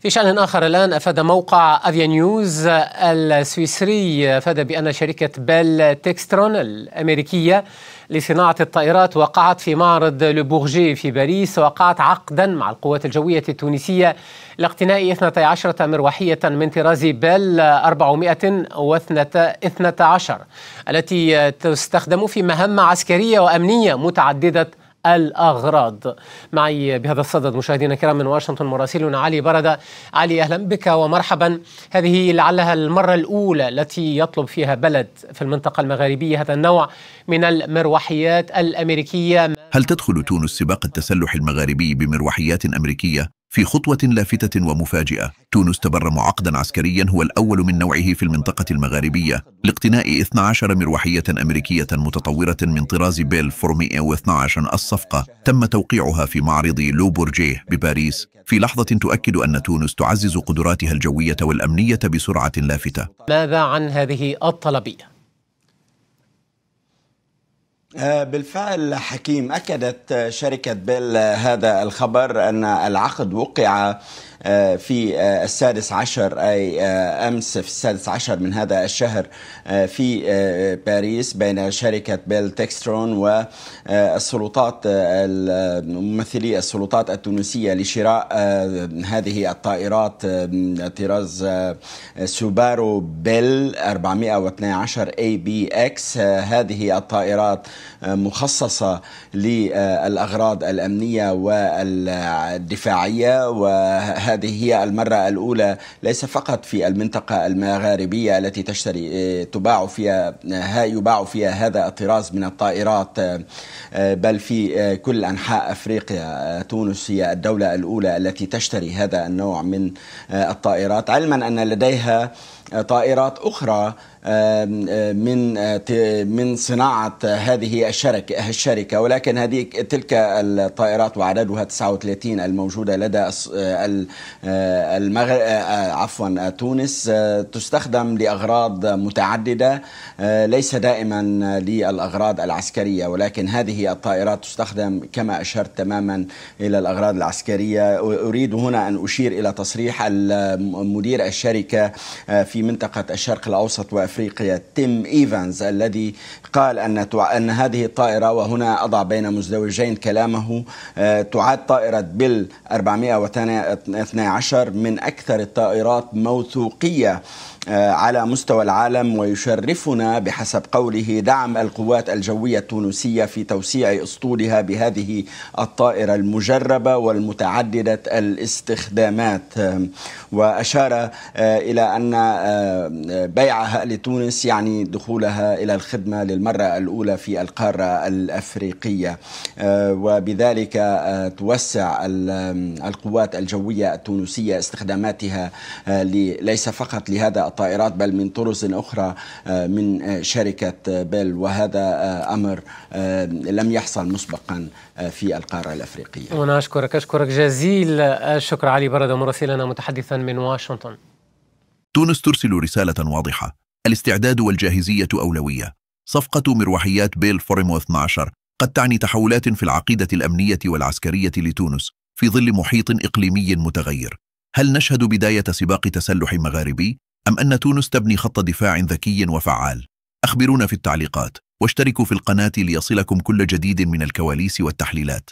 في شأن آخر الآن، أفاد موقع أفيا نيوز السويسري بأن شركة بيل تكسترون الأمريكية لصناعة الطائرات وقعت في معرض لوبورجيه في باريس، وقعت عقدا مع القوات الجوية التونسية لاقتناء 12 مروحية من طراز بيل 412 التي تستخدم في مهام عسكرية وأمنية متعددة الأغراض. معي بهذا الصدد مشاهدينا الكرام من واشنطن مراسلنا علي بردة. علي، أهلا بك ومرحبا. هذه لعلها المرة الأولى التي يطلب فيها بلد في المنطقة المغاربية هذا النوع من المروحيات الأمريكية. هل تدخل تونس سباق التسلح المغاربي بمروحيات أمريكية؟ في خطوة لافتة ومفاجئة، تونس تبرم عقدا عسكريا هو الأول من نوعه في المنطقة المغاربية لاقتناء 12 مروحية أمريكية متطورة من طراز بيل 412. الصفقة تم توقيعها في معرض لوبورجيه بباريس في لحظة تؤكد أن تونس تعزز قدراتها الجوية والأمنية بسرعة لافتة. ماذا عن هذه الطلبية؟ بالفعل حكيم، أكدت شركة بيل هذا الخبر أن العقد وقع في 16 أي أمس في 16 من هذا الشهر في باريس بين شركة بيل تكسترون والسلطات ممثلي السلطات التونسية لشراء هذه الطائرات طراز سوبارو بيل 412 ABX. هذه الطائرات مخصصة للأغراض الأمنية والدفاعية، وهذه هي المرة الأولى ليس فقط في المنطقة المغاربية التي يباع فيها هذا الطراز من الطائرات، بل في كل أنحاء أفريقيا. تونس هي الدولة الأولى التي تشتري هذا النوع من الطائرات، علما أن لديها طائرات أخرى من صناعة هذه الشركة، ولكن تلك الطائرات وعددها 39 الموجودة لدى تونس تستخدم لأغراض متعددة، ليس دائما للأغراض العسكرية، ولكن هذه الطائرات تستخدم كما أشرت تماما إلى الأغراض العسكرية. أريد هنا أن أشير إلى تصريح مدير الشركة في منطقة الشرق الأوسط وأفريقيا تيم إيفانز، الذي قال أن هذه الطائرة، وهنا أضع بين مزدوجين كلامه، تعد طائرة بيل 412 من أكثر الطائرات موثوقية على مستوى العالم، ويشرفنا بحسب قوله دعم القوات الجوية التونسية في توسيع أسطولها بهذه الطائرة المجربة والمتعددة الاستخدامات. وأشار إلى أن بيعها لتونس يعني دخولها إلى الخدمة للمرة الأولى في القارة الأفريقية، وبذلك توسع القوات الجوية التونسية استخداماتها ليس فقط لهذا الطائرات بل من طرز أخرى من شركة بيل، وهذا أمر لم يحصل مسبقا في القارة الأفريقية. وأنا أشكرك جزيل الشكر علي بردة مراسلنا متحدثا من واشنطن. تونس ترسل رسالة واضحة: الاستعداد والجاهزية أولوية. صفقة مروحيات بيل 412 قد تعني تحولات في العقيدة الأمنية والعسكرية لتونس في ظل محيط إقليمي متغير. هل نشهد بداية سباق تسلح مغاربي، أم أن تونس تبني خط دفاع ذكي وفعال؟ أخبرونا في التعليقات، واشتركوا في القناة ليصلكم كل جديد من الكواليس والتحليلات.